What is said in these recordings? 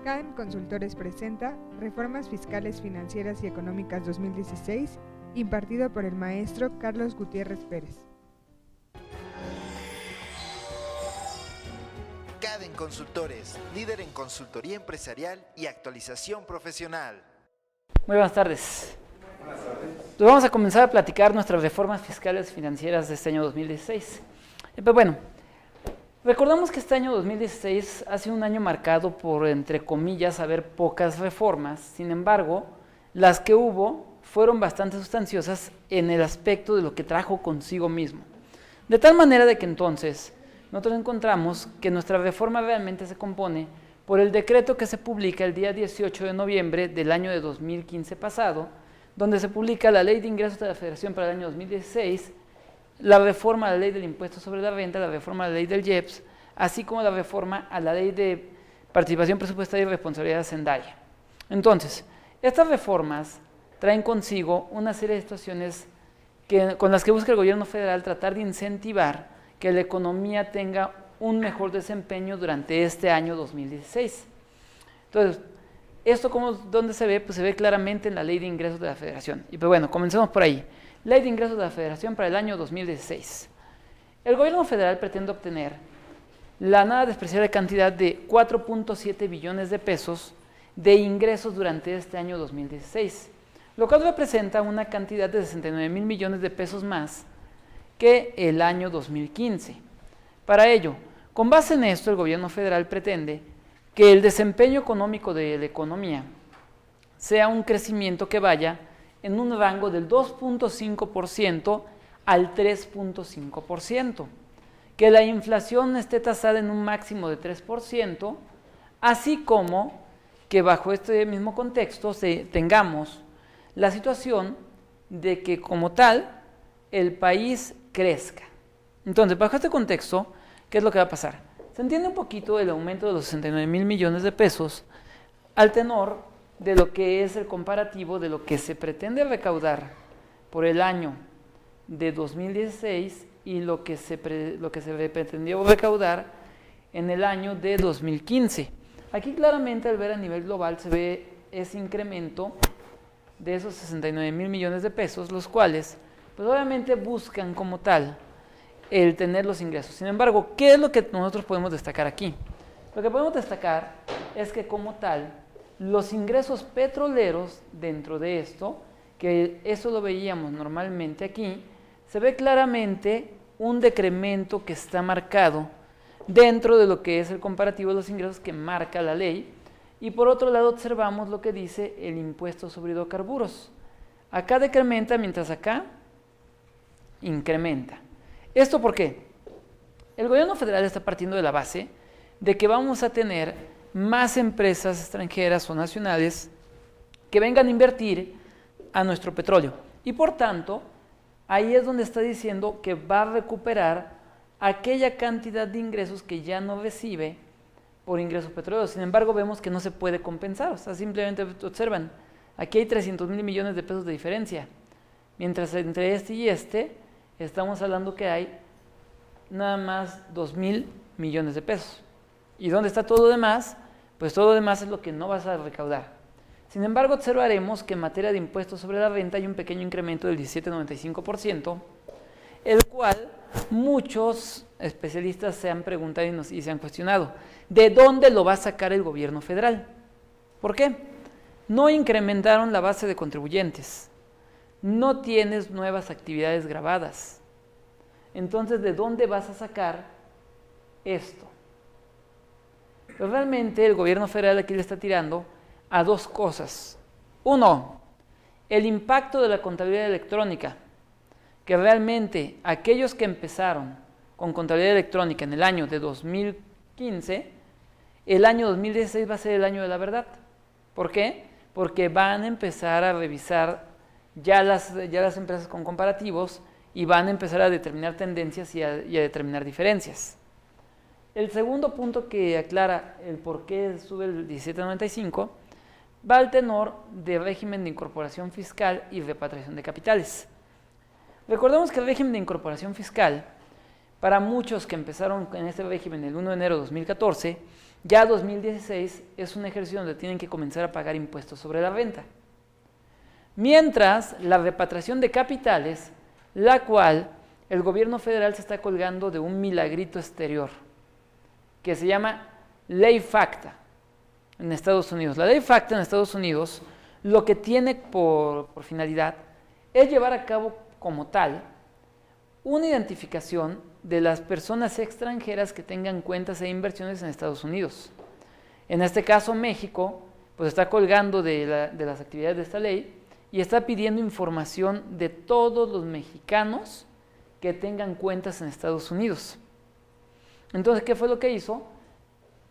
Caden Consultores presenta Reformas Fiscales, Financieras y Económicas 2016, impartido por el maestro Carlos Gutiérrez Pérez. Caden Consultores, líder en consultoría empresarial y actualización profesional. Muy buenas tardes. Buenas tardes. Pues vamos a comenzar a platicar nuestras reformas fiscales financieras de este año 2016. Pues bueno, recordamos que este año 2016 ha sido un año marcado por, entre comillas, haber pocas reformas. Sin embargo, las que hubo fueron bastante sustanciosas en el aspecto de lo que trajo consigo mismo. De tal manera de que entonces nosotros encontramos que nuestra reforma realmente se compone por el decreto que se publica el día 18 de noviembre del año de 2015 pasado, donde se publica la Ley de Ingresos de la Federación para el año 2016, la reforma a la Ley del Impuesto sobre la Renta, la reforma a la Ley del IEPS, así como la reforma a la Ley de Participación Presupuestaria y Responsabilidad Hacendaria. Entonces, estas reformas traen consigo una serie de situaciones con las que busca el gobierno federal tratar de incentivar que la economía tenga un mejor desempeño durante este año 2016. Entonces, ¿esto dónde se ve? Pues se ve claramente en la Ley de Ingresos de la Federación. Y pues bueno, comencemos por ahí. Ley de Ingresos de la Federación para el año 2016. El gobierno federal pretende obtener la nada despreciable cantidad de 4.7 billones de pesos de ingresos durante este año 2016, lo cual representa una cantidad de 69 mil millones de pesos más que el año 2015. Para ello, con base en esto, el gobierno federal pretende que el desempeño económico de la economía sea un crecimiento que vaya en un rango del 2.5% al 3.5%, que la inflación esté tasada en un máximo de 3%, así como que bajo este mismo contexto tengamos la situación de que como tal el país crezca. Entonces, bajo este contexto, ¿qué es lo que va a pasar? Se entiende un poquito el aumento de los 69 mil millones de pesos al tenor de lo que es el comparativo de lo que se pretende recaudar por el año de 2016 y lo que se pretendió recaudar en el año de 2015. Aquí claramente al ver a nivel global se ve ese incremento de esos 69 mil millones de pesos, los cuales pues obviamente buscan como tal el tener los ingresos. Sin embargo, ¿qué es lo que nosotros podemos destacar aquí? Lo que podemos destacar es que como tal, los ingresos petroleros dentro de esto, que eso lo veíamos normalmente aquí, se ve claramente un decremento que está marcado dentro de lo que es el comparativo de los ingresos que marca la ley, y por otro lado observamos lo que dice el impuesto sobre hidrocarburos. Acá decrementa, mientras acá incrementa. ¿Esto por qué? El gobierno federal está partiendo de la base de que vamos a tener más empresas extranjeras o nacionales que vengan a invertir a nuestro petróleo. Y por tanto, ahí es donde está diciendo que va a recuperar aquella cantidad de ingresos que ya no recibe por ingresos petroleros. Sin embargo, vemos que no se puede compensar. O sea, simplemente observan, aquí hay 300 mil millones de pesos de diferencia. Mientras entre este y este, estamos hablando que hay nada más 2 mil millones de pesos. ¿Y dónde está todo lo demás? Pues todo lo demás es lo que no vas a recaudar. Sin embargo, observaremos que en materia de impuestos sobre la renta hay un pequeño incremento del 17.95%, el cual muchos especialistas se han preguntado y se han cuestionado, ¿de dónde lo va a sacar el gobierno federal? ¿Por qué? No incrementaron la base de contribuyentes, no tienes nuevas actividades grabadas. Entonces, ¿de dónde vas a sacar esto? Pero realmente el gobierno federal aquí le está tirando a dos cosas. Uno, el impacto de la contabilidad electrónica, que realmente aquellos que empezaron con contabilidad electrónica en el año de 2015, el año 2016 va a ser el año de la verdad. ¿Por qué? Porque van a empezar a revisar ya las empresas con comparativos y van a empezar a determinar tendencias y a determinar diferencias. El segundo punto que aclara el por qué sube el 17.95 va al tenor de régimen de incorporación fiscal y repatriación de capitales. Recordemos que el régimen de incorporación fiscal, para muchos que empezaron en este régimen el 1 de enero de 2014, Ya 2016 es un ejercicio donde tienen que comenzar a pagar impuestos sobre la renta. Mientras la repatriación de capitales, la cual el gobierno federal se está colgando de un milagrito exterior, que se llama Ley FATCA en Estados Unidos. La Ley FATCA en Estados Unidos lo que tiene por finalidad es llevar a cabo como tal una identificación de las personas extranjeras que tengan cuentas e inversiones en Estados Unidos. En este caso, México pues está colgando de las actividades de esta ley y está pidiendo información de todos los mexicanos que tengan cuentas en Estados Unidos. Entonces, ¿qué fue lo que hizo?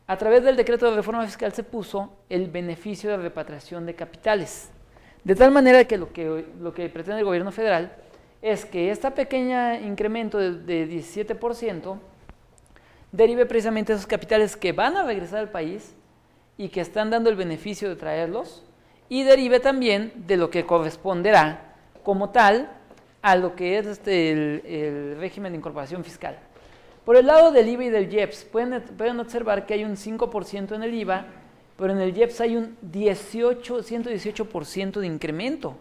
A través del decreto de reforma fiscal se puso el beneficio de repatriación de capitales, de tal manera que lo que pretende el gobierno federal es que este pequeño incremento de 17% derive precisamente de esos capitales que van a regresar al país y que están dando el beneficio de traerlos, y derive también de lo que corresponderá como tal a lo que es el régimen de incorporación fiscal. Por el lado del IVA y del IEPS, pueden observar que hay un 5% en el IVA, pero en el IEPS hay un 118% de incremento.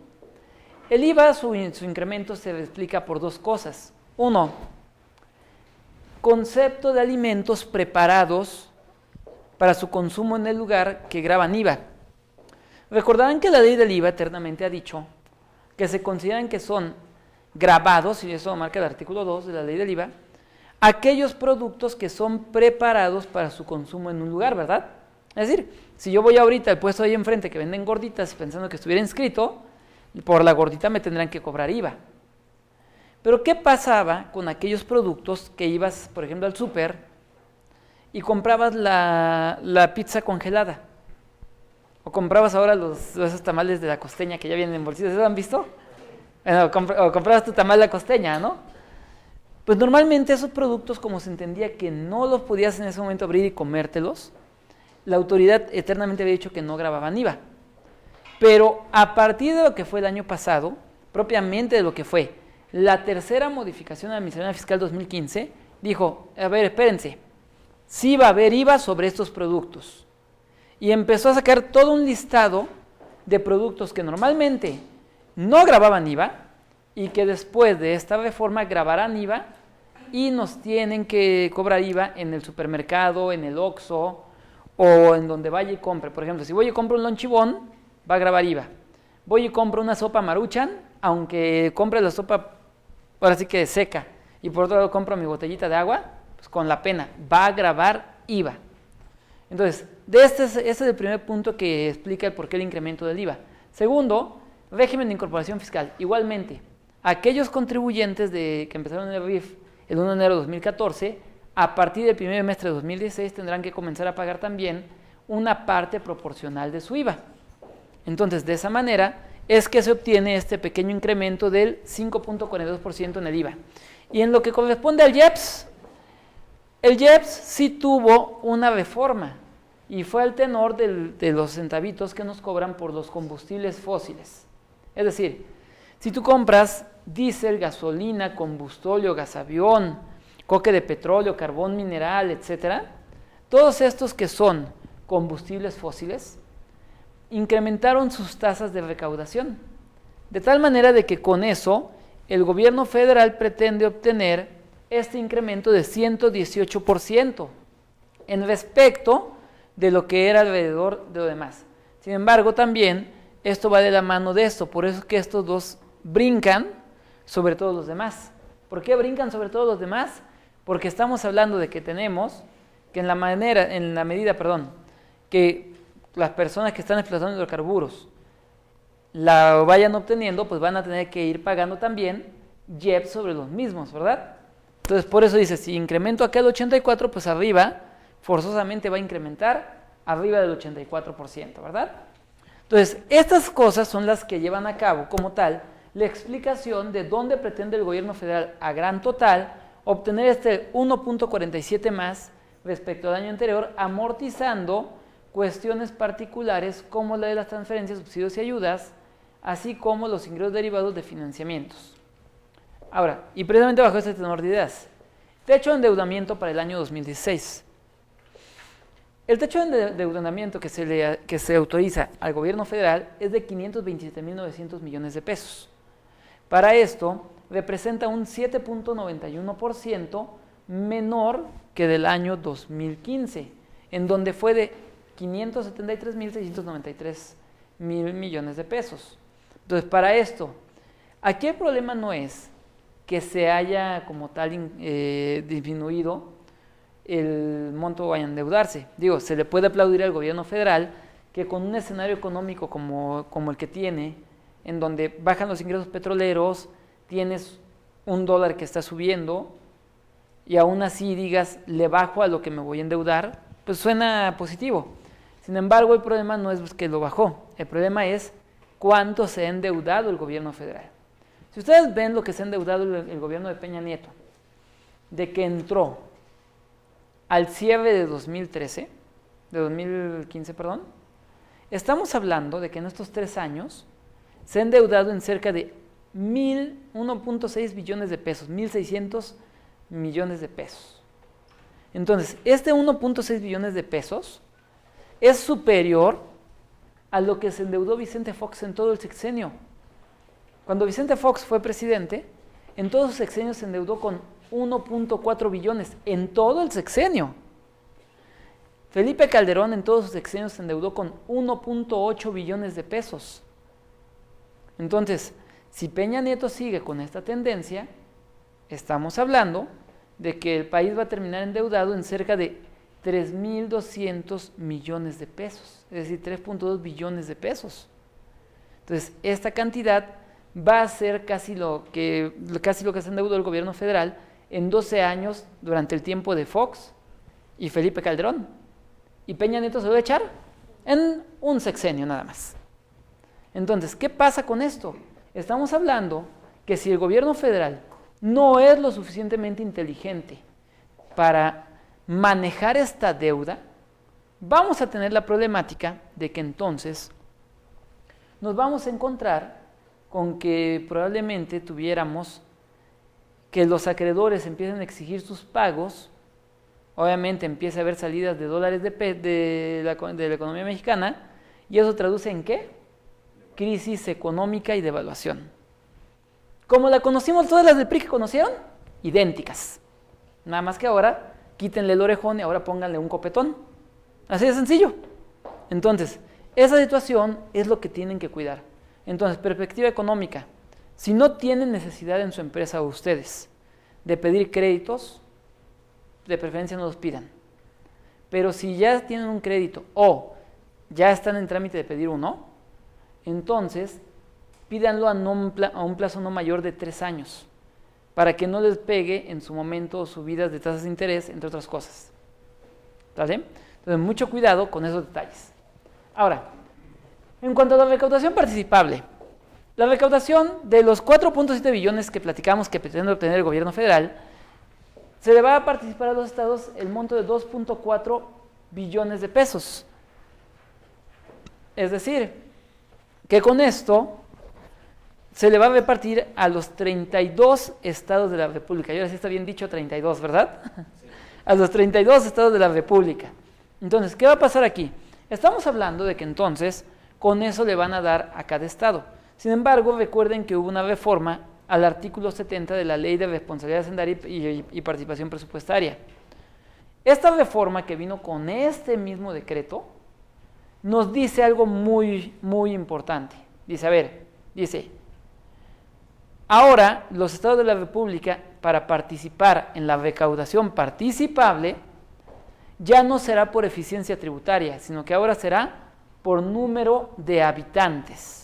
El IVA, su incremento se explica por dos cosas. Uno, concepto de alimentos preparados para su consumo en el lugar que graban IVA. Recordarán que la ley del IVA eternamente ha dicho que se consideran que son grabados, y eso lo marca el artículo 2 de la ley del IVA, aquellos productos que son preparados para su consumo en un lugar, ¿verdad? Es decir, si yo voy ahorita al puesto ahí enfrente que venden gorditas pensando que estuviera inscrito, por la gordita me tendrán que cobrar IVA. Pero ¿qué pasaba con aquellos productos que ibas, por ejemplo, al súper y comprabas la pizza congelada? O comprabas ahora esos tamales de la costeña que ya vienen en bolsitas, ¿lo han visto? Bueno, o comprabas tu tamal de la costeña, ¿no? Pues normalmente esos productos, como se entendía que no los podías en ese momento abrir y comértelos, la autoridad eternamente había dicho que no grababan IVA. Pero a partir de lo que fue el año pasado, propiamente de lo que fue la tercera modificación a la miscelánea fiscal 2015, dijo, a ver, espérense, sí va a haber IVA sobre estos productos. Y empezó a sacar todo un listado de productos que normalmente no grababan IVA y que después de esta reforma grabarán IVA y nos tienen que cobrar IVA en el supermercado, en el Oxxo o en donde vaya y compre. Por ejemplo, si voy y compro un lonchibón, va a grabar IVA. Voy y compro una sopa Maruchan, aunque compre la sopa ahora sí que seca, y por otro lado compro mi botellita de agua, pues con la pena, va a grabar IVA. Entonces, este es el primer punto que explica el porqué del incremento del IVA. Segundo, régimen de incorporación fiscal. Igualmente, aquellos contribuyentes que empezaron el RIF el 1 de enero de 2014, a partir del primer semestre de 2016 tendrán que comenzar a pagar también una parte proporcional de su IVA. Entonces, de esa manera es que se obtiene este pequeño incremento del 5.42% en el IVA. Y en lo que corresponde al IEPS, el IEPS sí tuvo una reforma y fue al tenor de los centavitos que nos cobran por los combustibles fósiles. Es decir, si tú compras diésel, gasolina, combustóleo, gasavión, coque de petróleo, carbón mineral, etcétera, todos estos que son combustibles fósiles, incrementaron sus tasas de recaudación, de tal manera de que con eso el gobierno federal pretende obtener este incremento de 118% en respecto de lo que era alrededor de lo demás. Sin embargo, también esto va de la mano de esto, por eso es que estos dos brincan sobre todos los demás. ¿Por qué brincan sobre todos los demás? Porque estamos hablando de que tenemos que en la medida que las personas que están explotando hidrocarburos la vayan obteniendo, pues van a tener que ir pagando también IEPS sobre los mismos, ¿verdad? Entonces, por eso dice, si incremento acá el 84, pues arriba forzosamente va a incrementar arriba del 84%, ¿verdad? Entonces, estas cosas son las que llevan a cabo como tal la explicación de dónde pretende el gobierno federal a gran total obtener este 1.47 más respecto al año anterior, amortizando cuestiones particulares como la de las transferencias, subsidios y ayudas, así como los ingresos derivados de financiamientos. Ahora, y precisamente bajo este tenor de ideas, techo de endeudamiento para el año 2016. El techo de endeudamiento que se autoriza al gobierno federal es de 527.900 millones de pesos. Para esto, representa un 7.91% menor que del año 2015, en donde fue de 573.693 mil millones de pesos. Entonces, para esto, aquí el problema no es que se haya como tal disminuido el monto a endeudarse. Digo, se le puede aplaudir al gobierno federal que con un escenario económico como el que tiene, en donde bajan los ingresos petroleros, tienes un dólar que está subiendo y aún así digas, le bajo a lo que me voy a endeudar, pues suena positivo. Sin embargo, el problema no es que lo bajó, el problema es cuánto se ha endeudado el gobierno federal. Si ustedes ven lo que se ha endeudado el gobierno de Peña Nieto, de que entró al cierre de 2015, estamos hablando de que en estos 3 años se ha endeudado en cerca de 1.6 billones de pesos, 1.600 millones de pesos. Entonces, este 1.6 billones de pesos es superior a lo que se endeudó Vicente Fox en todo el sexenio. Cuando Vicente Fox fue presidente, en todos sus sexenios se endeudó con 1.4 billones, en todo el sexenio. Felipe Calderón en todos sus sexenios se endeudó con 1.8 billones de pesos. Entonces, si Peña Nieto sigue con esta tendencia, estamos hablando de que el país va a terminar endeudado en cerca de 3.200 millones de pesos, es decir, 3.2 billones de pesos. Entonces, esta cantidad va a ser casi lo que se endeudó el gobierno federal en 12 años durante el tiempo de Fox y Felipe Calderón. Y Peña Nieto se lo va a echar en un sexenio nada más. Entonces, ¿qué pasa con esto? Estamos hablando que si el gobierno federal no es lo suficientemente inteligente para manejar esta deuda, vamos a tener la problemática de que entonces nos vamos a encontrar con que probablemente tuviéramos que los acreedores empiecen a exigir sus pagos, obviamente empieza a haber salidas de dólares de la economía mexicana, y eso traduce en ¿qué? Crisis económica y devaluación. Como la conocimos todas las del PRI que conocieron, idénticas. Nada más que ahora quítenle el orejón y ahora pónganle un copetón. Así de sencillo. Entonces, esa situación es lo que tienen que cuidar. Entonces, perspectiva económica. Si no tienen necesidad en su empresa o ustedes de pedir créditos, de preferencia no los pidan. Pero si ya tienen un crédito o ya están en trámite de pedir uno, entonces pídanlo a un plazo no mayor de 3 años, para que no les pegue en su momento subidas de tasas de interés, entre otras cosas. ¿Vale? Entonces, mucho cuidado con esos detalles. Ahora, en cuanto a la recaudación participable, la recaudación de los 4.7 billones que platicamos que pretende obtener el gobierno federal, se le va a participar a los estados el monto de 2.4 billones de pesos. Es decir, que con esto se le va a repartir a los 32 estados de la República. Y ahora sí está bien dicho 32, ¿verdad? Sí. A los 32 estados de la República. Entonces, ¿qué va a pasar aquí? Estamos hablando de que entonces con eso le van a dar a cada estado. Sin embargo, recuerden que hubo una reforma al artículo 70 de la Ley de Responsabilidad Hacendaria y Participación Presupuestaria. Esta reforma que vino con este mismo decreto nos dice algo muy, muy importante. Dice, ahora los estados de la República, para participar en la recaudación participable, ya no será por eficiencia tributaria, sino que ahora será por número de habitantes.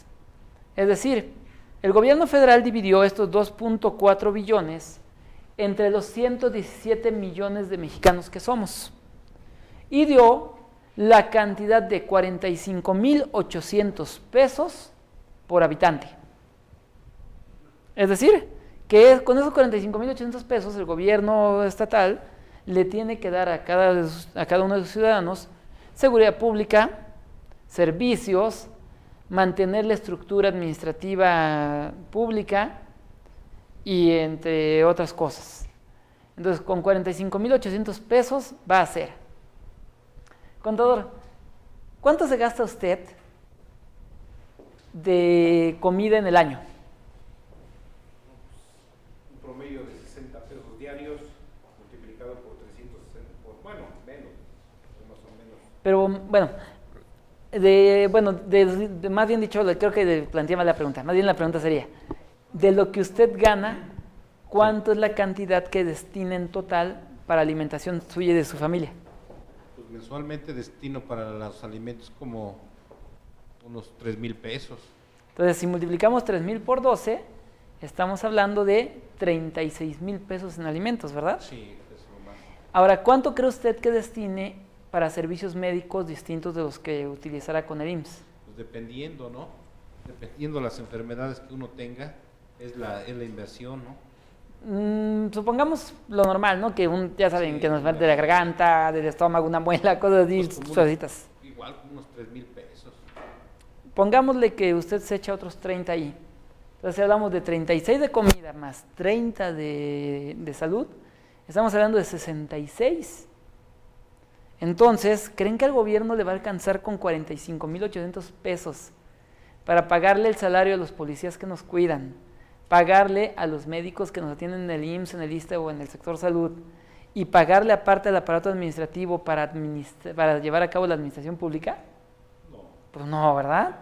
Es decir, el gobierno federal dividió estos 2.4 billones entre los 117 millones de mexicanos que somos y dio la cantidad de 45.800 pesos por habitante. Es decir, que con esos 45.800 pesos el gobierno estatal le tiene que dar a cada uno de sus ciudadanos seguridad pública, servicios, mantener la estructura administrativa pública y entre otras cosas. Entonces, con 45.800 pesos va a ser Contador, ¿cuánto se gasta usted de comida en el año? Un promedio de 60 pesos diarios multiplicado por 360, bueno, menos, más o menos. Pero bueno, más bien dicho, creo que planteé mal la pregunta. Más bien la pregunta sería, de lo que usted gana, ¿cuánto es la cantidad que destina en total para alimentación suya y de su familia? Pues mensualmente destino para los alimentos como unos 3,000 pesos. Entonces, si multiplicamos 3,000 por 12, estamos hablando de 36,000 pesos en alimentos, ¿verdad? Sí, es lo más. Ahora, ¿cuánto cree usted que destine para servicios médicos distintos de los que utilizará con el IMSS? Pues dependiendo, ¿no? Dependiendo de las enfermedades que uno tenga, es la inversión, ¿no? Supongamos lo normal, ¿no? Que ya saben, Sí, que nos va de la garganta, del estómago, una muela, cosas así, Pues como suavecitas. igual como unos 3,000 pesos. Pongámosle que usted se echa otros 30 ahí. Entonces hablamos de 36 de comida más 30 de salud. Estamos hablando de 66. Entonces, ¿creen que al gobierno le va a alcanzar con 45,800 pesos para pagarle el salario a los policías que nos cuidan, pagarle a los médicos que nos atienden en el IMSS, en el ISSSTE o en el sector salud, y pagarle aparte al aparato administrativo para llevar a cabo la administración pública? No. Pues no, ¿verdad?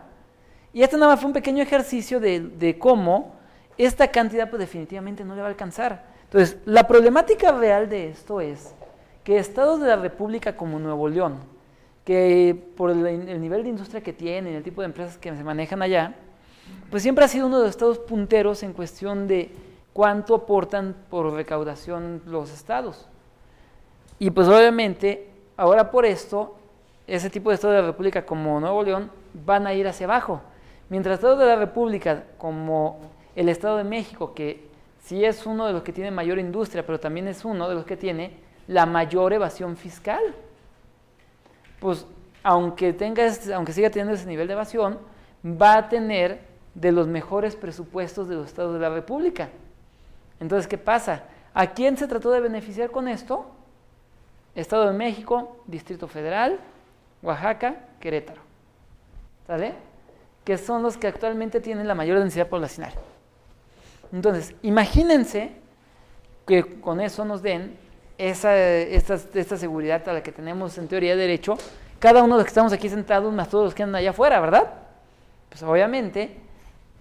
Y esto nada más fue un pequeño ejercicio de cómo esta cantidad pues definitivamente no le va a alcanzar. Entonces, la problemática real de esto es que estados de la República como Nuevo León, que por el nivel de industria que tienen, el tipo de empresas que se manejan allá, pues siempre ha sido uno de los estados punteros en cuestión de cuánto aportan por recaudación los estados. Y pues obviamente, ahora por esto, ese tipo de estados de la República como Nuevo León van a ir hacia abajo. Mientras estados de la República como el Estado de México, que sí es uno de los que tiene mayor industria, pero también es uno de los que tiene la mayor evasión fiscal. Pues aunque siga teniendo ese nivel de evasión, va a tener de los mejores presupuestos de los estados de la República. Entonces, ¿qué pasa? ¿A quién se trató de beneficiar con esto? Estado de México, Distrito Federal, Oaxaca, Querétaro. ¿Sale? Que son los que actualmente tienen la mayor densidad poblacional. Entonces, imagínense que con eso nos den esta seguridad a la que tenemos en teoría de derecho, cada uno de los que estamos aquí sentados, más todos los que andan allá afuera, ¿verdad? Pues obviamente,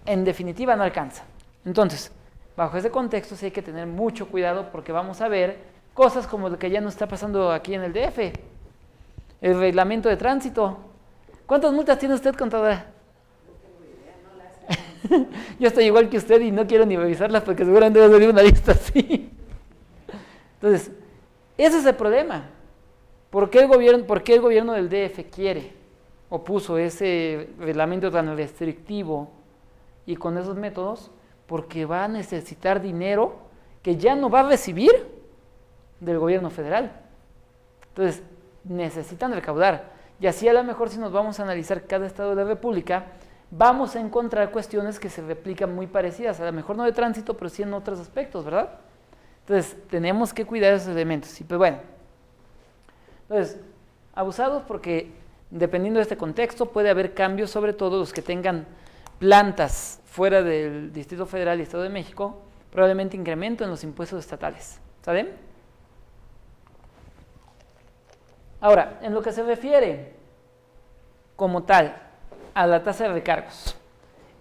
en definitiva no alcanza. Entonces, bajo ese contexto sí hay que tener mucho cuidado porque vamos a ver cosas como lo que ya nos está pasando aquí en el DF. El reglamento de tránsito. ¿Cuántas multas tiene usted, contadora? Yo estoy igual que usted y no quiero ni revisarlas porque seguramente va a salir una lista así. Entonces, ese es el problema. ¿Por qué el gobierno del DF quiere o puso ese reglamento tan restrictivo y con esos métodos? Porque va a necesitar dinero que ya no va a recibir del gobierno federal. Entonces, necesitan recaudar. Y así a lo mejor si nos vamos a analizar cada estado de la República, vamos a encontrar cuestiones que se replican muy parecidas, a lo mejor no de tránsito, pero sí en otros aspectos, ¿verdad? Entonces, tenemos que cuidar esos elementos. Y pues bueno, entonces, abusados porque dependiendo de este contexto puede haber cambios, sobre todo los que tengan plantas fuera del Distrito Federal y Estado de México, probablemente incremento en los impuestos estatales. ¿Saben? Ahora, en lo que se refiere como tal a la tasa de recargos,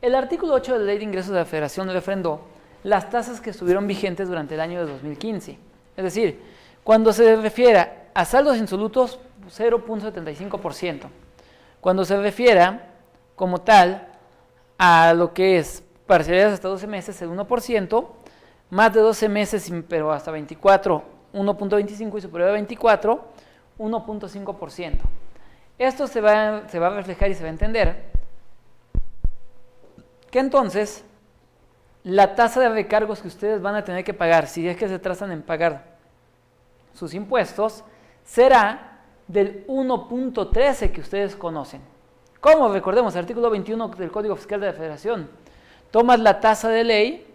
el artículo 8 de la Ley de Ingresos de la Federación refrendó las tasas que estuvieron vigentes durante el año de 2015. Es decir, cuando se refiera a saldos insolutos, 0.75%. Cuando se refiera como tal a lo que es parcialidades hasta 12 meses, el 1%, más de 12 meses, pero hasta 24, 1.25 y superior a 24, 1.5%. Esto se va a reflejar y se va a entender que entonces la tasa de recargos que ustedes van a tener que pagar, si es que se trazan en pagar sus impuestos, será del 1.13 que ustedes conocen. ¿Cómo? Recordemos, el artículo 21 del Código Fiscal de la Federación. Tomas la tasa de ley,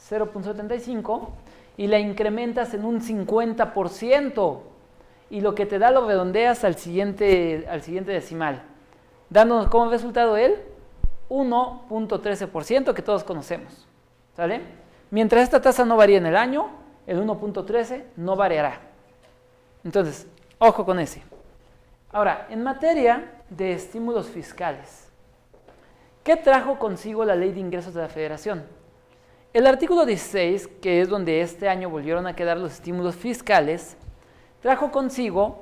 0.75, y la incrementas en un 50%. y lo que te da lo redondeas al siguiente decimal, dándonos como resultado el 1.13% que todos conocemos, ¿sale? Mientras esta tasa no varíe en el año, el 1.13 no variará. Entonces, ojo con ese. Ahora, en materia de estímulos fiscales, ¿qué trajo consigo la Ley de Ingresos de la Federación? El artículo 16, que es donde este año volvieron a quedar los estímulos fiscales, trajo consigo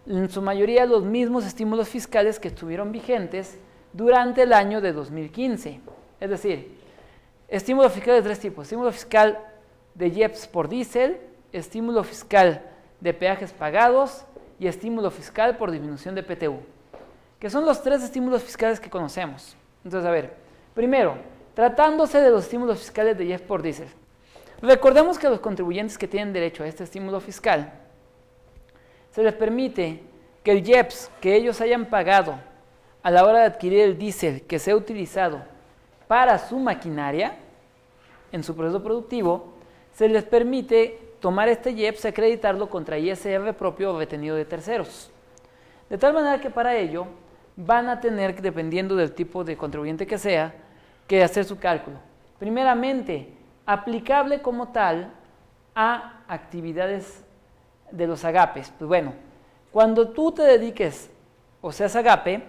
en su mayoría los mismos estímulos fiscales que estuvieron vigentes durante el año de 2015. Es decir, estímulo fiscal de tres tipos: estímulo fiscal de IEPS por diésel, estímulo fiscal de peajes pagados y estímulo fiscal por disminución de PTU, que son los tres estímulos fiscales que conocemos. Entonces, a ver, primero, tratándose de los estímulos fiscales de IEPS por diésel, recordemos que a los contribuyentes que tienen derecho a este estímulo fiscal se les permite que el IEPS que ellos hayan pagado a la hora de adquirir el diésel que sea utilizado para su maquinaria en su proceso productivo, se les permite tomar este IEPS y acreditarlo contra ISR propio o retenido de terceros. De tal manera que para ello van a tener, dependiendo del tipo de contribuyente que sea, que hacer su cálculo. Primeramente, aplicable como tal a actividades de los agapes. Pues bueno, cuando tú te dediques o seas agape,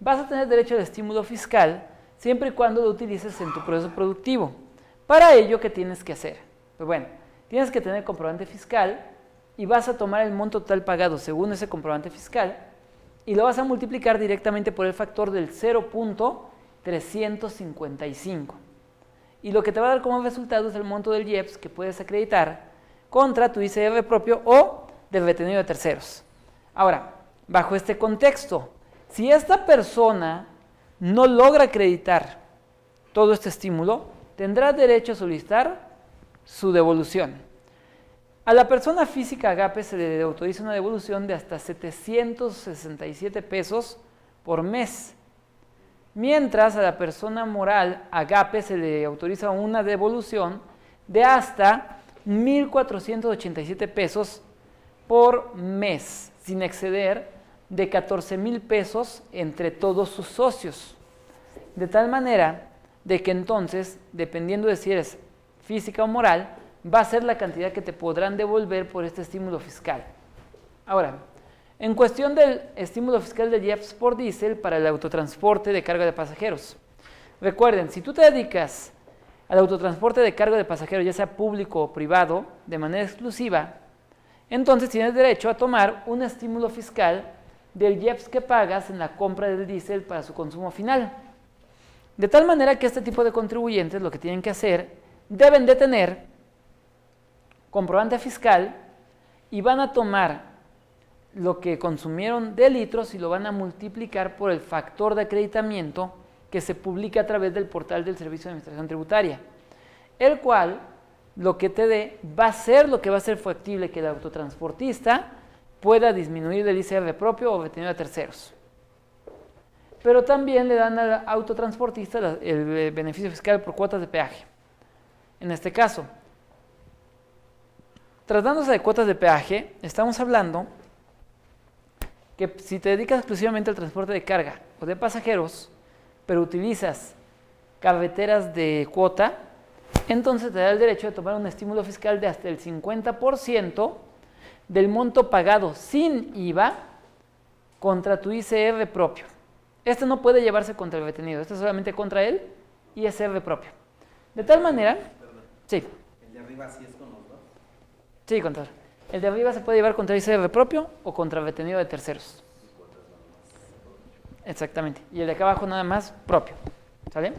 vas a tener derecho al estímulo fiscal siempre y cuando lo utilices en tu proceso productivo. Para ello, ¿qué tienes que hacer? Pues bueno, tienes que tener comprobante fiscal y vas a tomar el monto total pagado según ese comprobante fiscal y lo vas a multiplicar directamente por el factor del 0.355. Y lo que te va a dar como resultado es el monto del IEPS que puedes acreditar contra tu ISR propio o del retenido de terceros. Ahora, bajo este contexto, si esta persona no logra acreditar todo este estímulo, tendrá derecho a solicitar su devolución. A la persona física agape se le autoriza una devolución de hasta 767 pesos por mes, mientras a la persona moral agape se le autoriza una devolución de hasta 1.487 pesos por mes, sin exceder de 14,000 pesos entre todos sus socios. De tal manera de que entonces, dependiendo de si eres física o moral, va a ser la cantidad que te podrán devolver por este estímulo fiscal. Ahora, en cuestión del estímulo fiscal de IEPS por diésel para el autotransporte de carga de pasajeros. Recuerden, si tú te dedicas al autotransporte de carga de pasajeros, ya sea público o privado, de manera exclusiva, entonces tienes derecho a tomar un estímulo fiscal del IEPS que pagas en la compra del diésel para su consumo final. De tal manera que este tipo de contribuyentes lo que tienen que hacer, deben de tener comprobante fiscal y van a tomar lo que consumieron de litros y lo van a multiplicar por el factor de acreditamiento que se publica a través del portal del Servicio de Administración Tributaria, el cual lo que te dé va a ser lo que va a ser factible que el autotransportista pueda disminuir del ISR propio o retenido de terceros. Pero también le dan al autotransportista el beneficio fiscal por cuotas de peaje. En este caso, tratándose de cuotas de peaje, estamos hablando que si te dedicas exclusivamente al transporte de carga o de pasajeros, pero utilizas carreteras de cuota, entonces te da el derecho de tomar un estímulo fiscal de hasta el 50% del monto pagado sin IVA contra tu ISR propio. Este no puede llevarse contra el retenido, este es solamente contra el ISR propio. De tal manera... Perdón. Sí. ¿El de arriba sí es con los dos? Sí, contador. El de arriba se puede llevar contra el ISR propio o contra el retenido de terceros. Exactamente. Y el de acá abajo nada más propio. ¿Sale?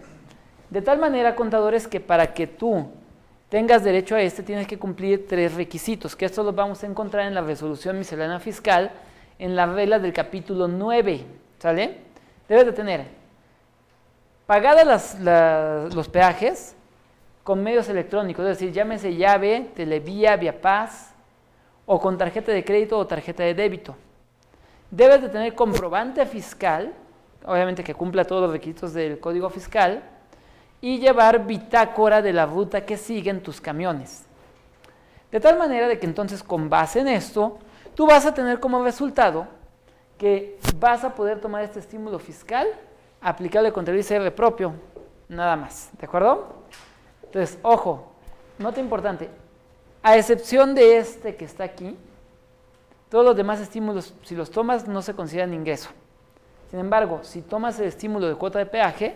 De tal manera, contadores, que para que tú tengas derecho a este tienes que cumplir 3 requisitos, que estos los vamos a encontrar en la resolución miscelánea fiscal, en la regla del capítulo 9. ¿Sale? Debes de tener pagadas los peajes con medios electrónicos, es decir, llámese llave, Televía, Viapaz, o con tarjeta de crédito o tarjeta de débito. Debes de tener comprobante fiscal, obviamente que cumpla todos los requisitos del Código Fiscal, y llevar bitácora de la ruta que siguen tus camiones. De tal manera de que entonces con base en esto, tú vas a tener como resultado que vas a poder tomar este estímulo fiscal aplicable contra el ISR propio, nada más, ¿de acuerdo? Entonces, ojo, nota importante, a excepción de este que está aquí, todos los demás estímulos, si los tomas, no se consideran ingreso. Sin embargo, si tomas el estímulo de cuota de peaje,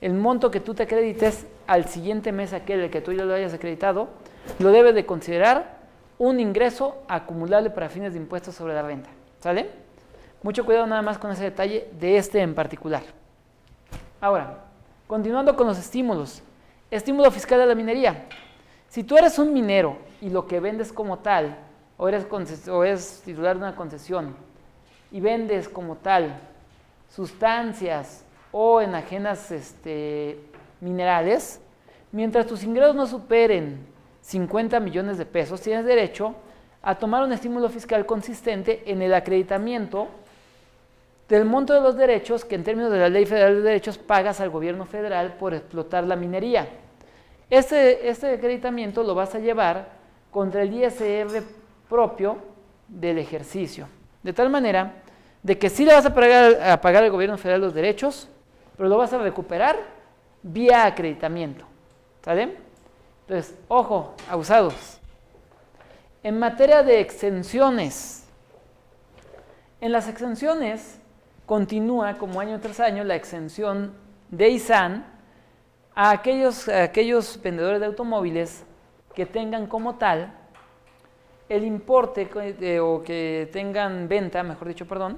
el monto que tú te acredites al siguiente mes aquel que tú ya lo hayas acreditado, lo debes de considerar un ingreso acumulable para fines de impuestos sobre la renta. ¿Sale? Mucho cuidado nada más con ese detalle de este en particular. Ahora, continuando con los estímulos. Estímulo fiscal de la minería. Si tú eres un minero y lo que vendes como tal, o eres titular de una concesión y vendes como tal sustancias o enajenas minerales, mientras tus ingresos no superen 50 millones de pesos, tienes derecho a tomar un estímulo fiscal consistente en el acreditamiento del monto de los derechos que en términos de la Ley Federal de Derechos pagas al gobierno federal por explotar la minería. Este acreditamiento lo vas a llevar contra el ISR propio del ejercicio, de tal manera de que sí le vas a pagar al gobierno federal los derechos, pero lo vas a recuperar vía acreditamiento. ¿Sale? Entonces, ojo, abusados. En materia de exenciones, en las exenciones continúa como año tras año la exención de ISAN a aquellos vendedores de automóviles que tengan como tal el importe o que tengan venta, mejor dicho, perdón,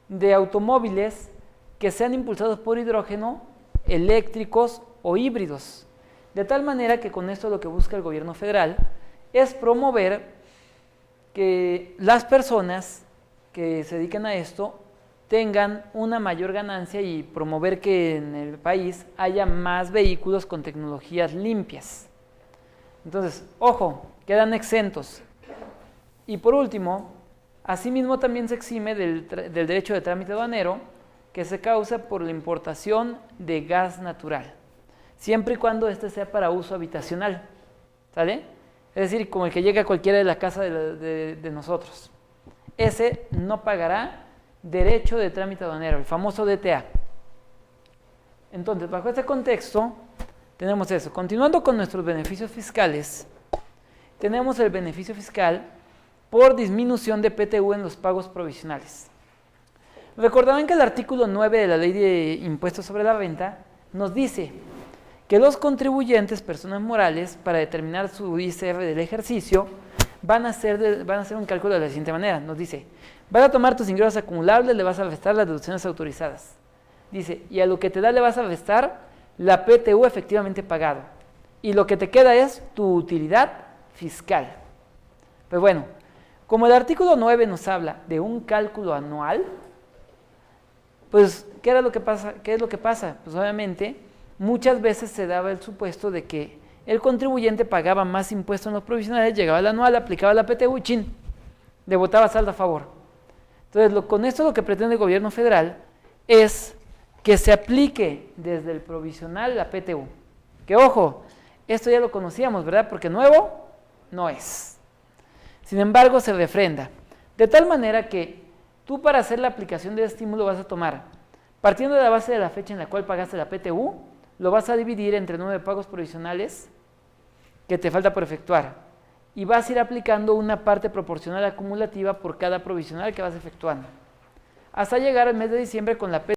de automóviles que sean impulsados por hidrógeno, eléctricos o híbridos. De tal manera que con esto lo que busca el gobierno federal es promover que las personas que se dediquen a esto tengan una mayor ganancia y promover que en el país haya más vehículos con tecnologías limpias. Entonces, ojo, quedan exentos. Y por último, asimismo también se exime del derecho de trámite aduanero que se causa por la importación de gas natural, siempre y cuando este sea para uso habitacional, ¿sale? Es decir, como el que llega a cualquiera de la casa de nosotros. Ese no pagará derecho de trámite aduanero, el famoso DTA. Entonces, bajo este contexto, tenemos eso. Continuando con nuestros beneficios fiscales, tenemos el beneficio fiscal por disminución de PTU en los pagos provisionales. Recordarán que el artículo 9 de la Ley de Impuestos sobre la Renta nos dice que los contribuyentes, personas morales, para determinar su ISR del ejercicio, van a hacer un cálculo de la siguiente manera. Nos dice, vas a tomar tus ingresos acumulables, le vas a restar las deducciones autorizadas. Dice, y a lo que te da le vas a restar la PTU efectivamente pagado. Y lo que te queda es tu utilidad fiscal. Pues bueno, como el artículo 9 nos habla de un cálculo anual, pues, ¿qué es lo que pasa? Pues obviamente, muchas veces se daba el supuesto de que el contribuyente pagaba más impuestos en los provisionales, llegaba al anual, aplicaba la PTU y chin, le votaba saldo a favor. Entonces, con esto lo que pretende el gobierno federal es que se aplique desde el provisional la PTU. Que ojo, esto ya lo conocíamos, ¿verdad? Porque nuevo no es. Sin embargo, se refrenda. De tal manera que tú para hacer la aplicación del estímulo vas a tomar, partiendo de la base de la fecha en la cual pagaste la PTU, lo vas a dividir entre el número de pagos provisionales que te falta por efectuar. Y vas a ir aplicando una parte proporcional acumulativa por cada provisional que vas efectuando. Hasta llegar al mes de diciembre con la PTU